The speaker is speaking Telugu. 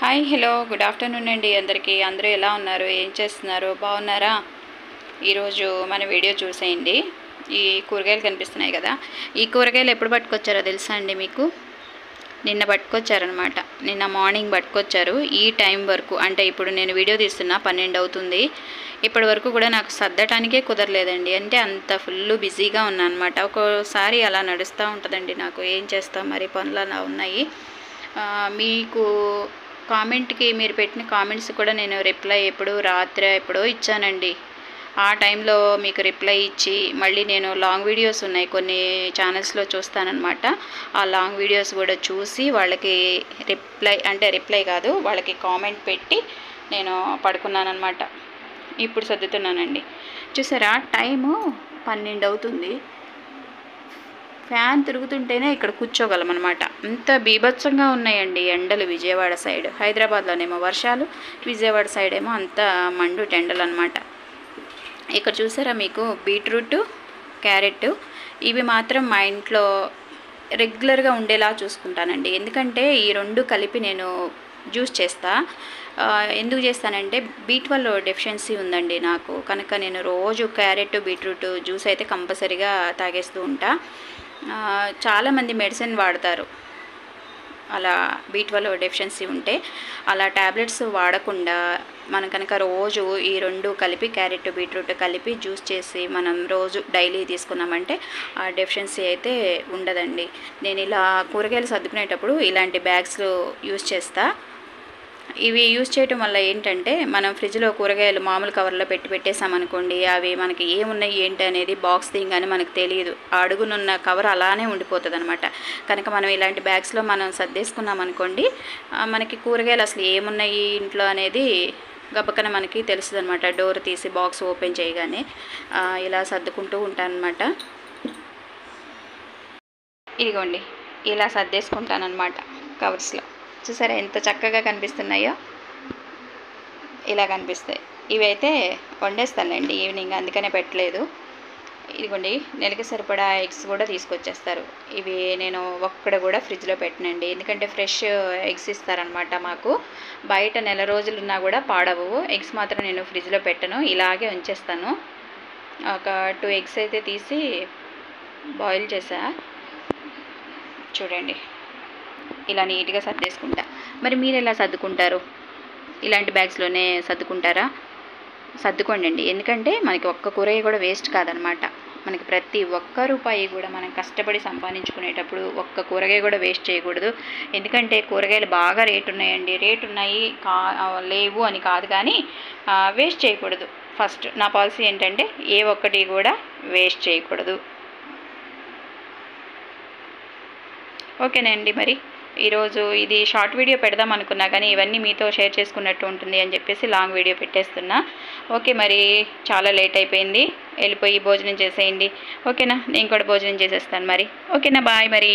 హాయ్ హలో గుడ్ ఆఫ్టర్నూన్ అండి అందరికీ. అందరూ ఎలా ఉన్నారు, ఏం చేస్తున్నారు, బాగున్నారా? ఈరోజు మన వీడియో చూసేయండి. ఈ కూరగాయలు కనిపిస్తున్నాయి కదా, ఈ కూరగాయలు ఎప్పుడు పట్టుకొచ్చారో తెలుసా అండి మీకు? నిన్న పట్టుకొచ్చారనమాట. నిన్న మార్నింగ్ పట్టుకొచ్చారు. ఈ టైం వరకు అంటే ఇప్పుడు నేను వీడియో తీస్తున్నా 12 అవుతుంది. ఇప్పటి వరకు కూడా నాకు సర్దటానికే కుదరలేదండి. అంటే అంత ఫుల్ బిజీగా ఉన్నా అనమాట. ఒక్కోసారి అలా నడుస్తూ ఉంటుందండి నాకు. ఏం చేస్తాం మరి, పనులు అలా ఉన్నాయి. మీకు కామెంట్కి మీరు పెట్టిన కామెంట్స్ కూడా నేను రిప్లై రాత్రి ఎప్పుడో ఇచ్చానండి. ఆ టైంలో మీకు రిప్లై ఇచ్చి మళ్ళీ నేను లాంగ్ వీడియోస్ ఉన్నాయి కొన్ని ఛానల్స్లో చూస్తానన్నమాట. ఆ లాంగ్ వీడియోస్ కూడా చూసి వాళ్ళకి రిప్లై కాదు, వాళ్ళకి కామెంట్ పెట్టి నేను పడుకున్నానమాట. ఇప్పుడు సర్దుతున్నానండి. చూసారా, టైము 12 అవుతుంది. ఫ్యాన్ తిరుగుతుంటేనే ఇక్కడ కూర్చోగలం అనమాట. అంత బీభత్సంగా ఉన్నాయండి ఎండలు విజయవాడ సైడ్. హైదరాబాద్లోనేమో వర్షాలు, విజయవాడ సైడ్ ఏమో అంత మండు ఎండలు అనమాట. ఇక్కడ చూసారా మీకు బీట్రూట్, క్యారెట్ ఇవి మాత్రం మా ఇంట్లో రెగ్యులర్గా ఉండేలా చూసుకుంటానండి. ఎందుకంటే ఈ రెండు కలిపి నేను జ్యూస్ చేస్తా. ఎందుకు చేస్తానంటే B12 డెఫిషియన్సీ ఉందండి నాకు. కనుక నేను రోజు క్యారెట్, బీట్రూట్ జ్యూస్ అయితే కంపల్సరీగా తాగేస్తూ ఉంటా. చాలామంది మెడిసిన్ వాడతారు అలా B12 డెఫిషియన్సీ ఉంటే. అలా ట్యాబ్లెట్స్ వాడకుండా మనం కనుక రోజు ఈ రెండు కలిపి, క్యారెట్ బీట్రూట్ కలిపి జ్యూస్ చేసి మనం రోజు డైలీ తీసుకున్నామంటే ఆ డెఫిషియన్సీ అయితే ఉండదండి. నేను ఇలా కూరగాయలు సర్దుకునేటప్పుడు ఇలాంటి బ్యాగ్స్ యూస్ చేస్తా. ఇవి యూజ్ చేయటం వల్ల ఏంటంటే మనం ఫ్రిడ్జ్లో కూరగాయలు మామూలు కవర్లో పెట్టేసామనుకోండి, అవి మనకి ఏమున్నాయి ఏంటి అనేది బాక్స్ తీయగానే మనకు తెలియదు. ఆ అడుగునున్న కవర్ అలానే ఉండిపోతుంది అనమాట. కనుక మనం ఇలాంటి బ్యాగ్స్లో మనం సర్దేసుకున్నాం అనుకోండి, మనకి కూరగాయలు అసలు ఏమున్నాయి ఇంట్లో అనేది గబక్కన మనకి తెలుస్తుంది అనమాట. డోర్ తీసి బాక్స్ ఓపెన్ చేయగానే ఇలా సర్దుకుంటూ ఉంటానన్నమాట. ఇదిగోండి ఇలా సర్దేసుకుంటానన్నమాట కవర్స్లో. చూసారా ఎంత చక్కగా కనిపిస్తున్నాయో? ఇలా కనిపిస్తాయి. ఇవైతే వండేస్తానులేండి ఈవినింగ్, అందుకనే పెట్టలేదు. ఇదిగోండి నెలకి సరిపడా ఎగ్స్ కూడా తీసుకొచ్చేస్తారు. ఇవి నేను ఒక్కడ కూడా ఫ్రిడ్జ్లో పెట్టనండి, ఎందుకంటే ఫ్రెష్ ఎగ్స్ ఇస్తారనమాట మాకు. బయట నెల రోజులున్నా కూడా పాడవు. ఎగ్స్ మాత్రం నేను ఫ్రిడ్జ్లో పెట్టను, ఇలాగే ఉంచేస్తాను. ఒక 2 ఎగ్స్ అయితే తీసి బాయిల్ చేసా. చూడండి ఇలా నీట్గా సర్దేసుకుంటా. మరి మీరు ఎలా సర్దుకుంటారు? ఇలాంటి బ్యాగ్స్లోనే సర్దుకుంటారా? సర్దుకోండి. ఎందుకంటే మనకి ఒక్క కూరగాయ కూడా వేస్ట్ కాదనమాట. మనకి ప్రతి ఒక్క రూపాయి కూడా మనం కష్టపడి సంపాదించుకునేటప్పుడు ఒక్క కూరగాయ కూడా వేస్ట్ చేయకూడదు. ఎందుకంటే కూరగాయలు బాగా రేటు ఉన్నాయండి. రేటు ఉన్నాయి లేవు అని కాదు, కానీ వేస్ట్ చేయకూడదు. ఫస్ట్ నా పాలసీ ఏంటంటే ఏ ఒక్కటి కూడా వేస్ట్ చేయకూడదు. ఓకేనండి. మరి ఈరోజు ఇది షార్ట్ వీడియో పెడదాం అనుకున్నా, కానీ ఇవన్నీ మీతో షేర్ చేసుకున్నట్టు ఉంటుంది అని చెప్పేసి లాంగ్ వీడియో పెట్టేస్తున్నా. ఓకే, మరి చాలా లేట్ అయిపోయింది, వెళ్ళిపోయి భోజనం చేసేయండి. ఓకేనా? నేను కూడా భోజనం చేసేస్తాను మరి. ఓకేనా? బాయ్ మరి.